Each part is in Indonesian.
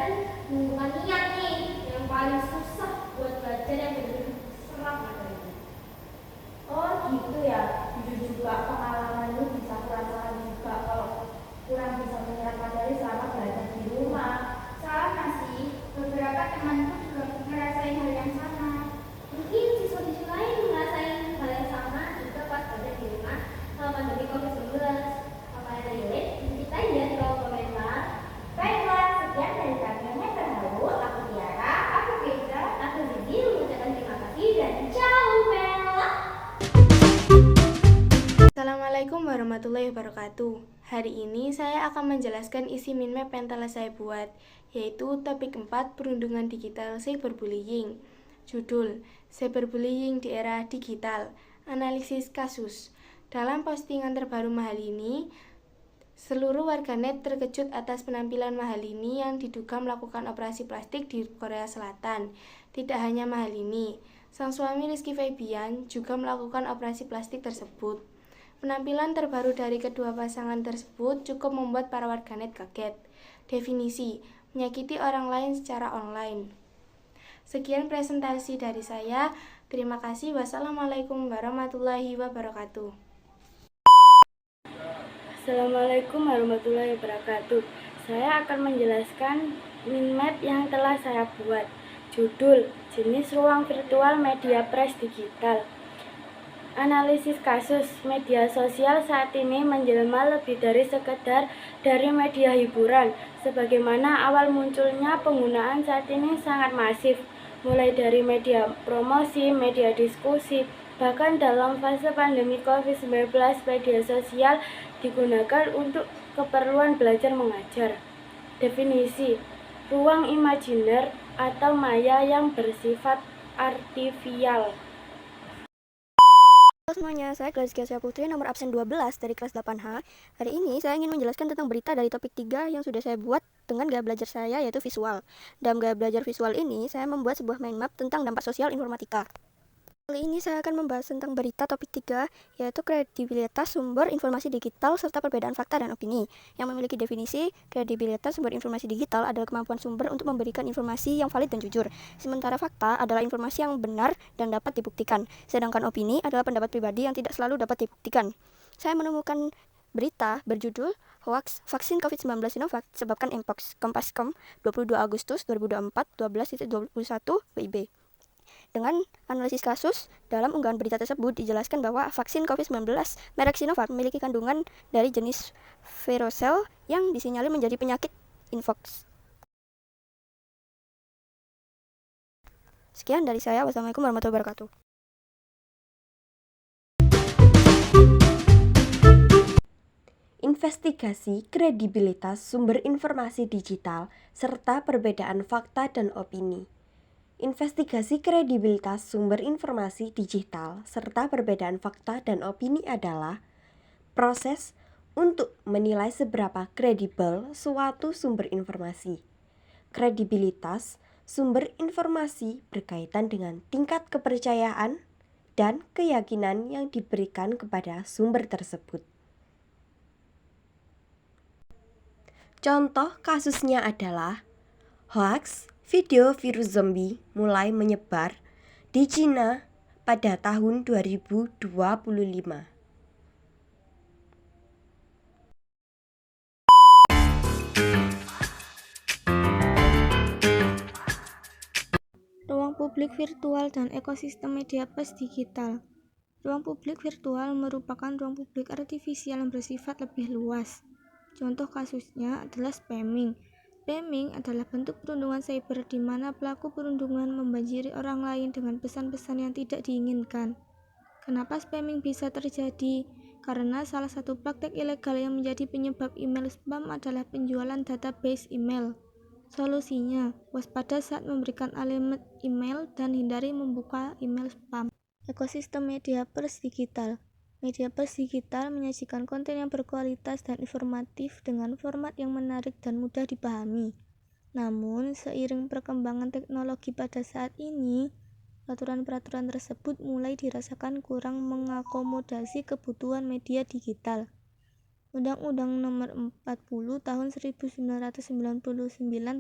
kan hubungan niat nih yang paling susah buat belajar yang benar-benar serap materinya. Oh gitu ya, jujur juga pengalaman lu bisa kurang juga kalau kurang bisa menyerap materi selama belajar di rumah. Sama sih, beberapa temanku juga ngerasain hal yang sama. Mungkin siswa-siswa lain ngerasain hal yang sama juga pas belajar di rumah sama pandemi COVID-19. Apa ada Yulid? Kita aja di kolom komentar. Baiklah, sekian dari kami yang terharu. Aku Tiara, Aku Keisha, aku Zizi, mengucapkan terima kasih dan ciao Bella. Assalamualaikum warahmatullahi wabarakatuh. Hari ini saya akan menjelaskan isi minmap yang telah saya buat, yaitu topik 4 perundungan digital cyberbullying. Judul, Cyberbullying di era digital, analisis kasus. Dalam postingan terbaru Mahalini, seluruh warganet terkejut atas penampilan Mahalini yang diduga melakukan operasi plastik di Korea Selatan. Tidak hanya Mahalini, sang suami Rizky Febian juga melakukan operasi plastik tersebut. Penampilan terbaru dari kedua pasangan tersebut cukup membuat para warganet kaget. Definisi, menyakiti orang lain secara online. Sekian presentasi dari saya. Terima kasih. Wassalamualaikum warahmatullahi wabarakatuh. Assalamualaikum warahmatullahi wabarakatuh. Saya akan menjelaskan minmap yang telah saya buat. Judul, jenis ruang virtual media press digital. Analisis kasus media sosial saat ini menjelma lebih dari sekedar dari media hiburan. Sebagaimana awal munculnya penggunaan saat ini sangat masif, mulai dari media promosi, media diskusi, bahkan dalam fase pandemi COVID-19 media sosial digunakan untuk keperluan belajar mengajar. Definisi, ruang imajiner atau maya yang bersifat artifisial. Halo semuanya, saya Glazkia Putri, nomor absen 12 dari kelas 8H. Hari ini saya ingin menjelaskan tentang berita dari topik 3 yang sudah saya buat dengan gaya belajar saya, yaitu visual. Dalam gaya belajar visual ini, saya membuat sebuah mind map tentang dampak sosial informatika. Kali ini saya akan membahas tentang berita topik 3, yaitu kredibilitas sumber informasi digital serta perbedaan fakta dan opini. Yang memiliki definisi, kredibilitas sumber informasi digital adalah kemampuan sumber untuk memberikan informasi yang valid dan jujur. Sementara fakta adalah informasi yang benar dan dapat dibuktikan. Sedangkan opini adalah pendapat pribadi yang tidak selalu dapat dibuktikan. Saya menemukan berita berjudul Hoax Vaksin COVID-19 Sinovac sebabkan Mpox, Kompas.com, 22 Agustus 2024, 12.21 WIB. Dengan analisis kasus, dalam unggahan berita tersebut dijelaskan bahwa vaksin COVID-19 merek Sinovac memiliki kandungan dari jenis Verocell yang disinyalir menjadi penyakit Mpox. Sekian dari saya. Wassalamualaikum warahmatullahi wabarakatuh. Investigasi kredibilitas sumber informasi digital serta perbedaan fakta dan opini. Investigasi kredibilitas sumber informasi digital serta perbedaan fakta dan opini adalah proses untuk menilai seberapa kredibel suatu sumber informasi. Kredibilitas sumber informasi berkaitan dengan tingkat kepercayaan dan keyakinan yang diberikan kepada sumber tersebut. Contoh kasusnya adalah hoax video virus zombie mulai menyebar di Cina pada tahun 2025. Ruang publik virtual dan ekosistem media press digital. Ruang publik virtual merupakan ruang publik artifisial yang bersifat lebih luas. Contoh kasusnya adalah spamming. Spamming adalah bentuk perundungan cyber di mana pelaku perundungan membanjiri orang lain dengan pesan-pesan yang tidak diinginkan. Kenapa spamming bisa terjadi? Karena salah satu praktek ilegal yang menjadi penyebab email spam adalah penjualan database email. Solusinya, waspada saat memberikan alamat email dan hindari membuka email spam. Ekosistem media press digital. Media press digital menyajikan konten yang berkualitas dan informatif dengan format yang menarik dan mudah dipahami. Namun, seiring perkembangan teknologi pada saat ini, peraturan-peraturan tersebut mulai dirasakan kurang mengakomodasi kebutuhan media digital. Undang-Undang Nomor 40 Tahun 1999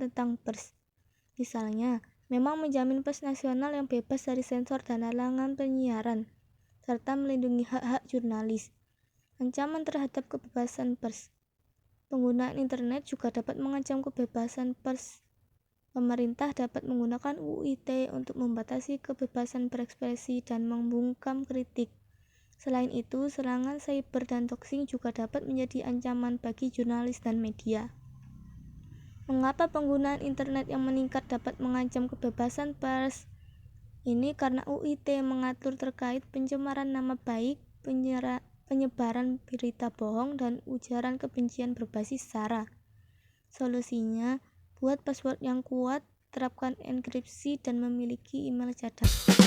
tentang pers. Misalnya, memang menjamin pers nasional yang bebas dari sensor dan halangan penyiaran, serta melindungi hak-hak jurnalis. Ancaman terhadap kebebasan pers. Penggunaan internet juga dapat mengancam kebebasan pers. Pemerintah dapat menggunakan UU ITE untuk membatasi kebebasan berekspresi dan membungkam kritik. Selain itu, serangan cyber dan doxing juga dapat menjadi ancaman bagi jurnalis dan media. Mengapa penggunaan internet yang meningkat dapat mengancam kebebasan pers? Ini karena UU ITE mengatur terkait pencemaran nama baik, penyebaran berita bohong, dan ujaran kebencian berbasis SARA. Solusinya, buat password yang kuat, terapkan enkripsi, dan memiliki email cadang.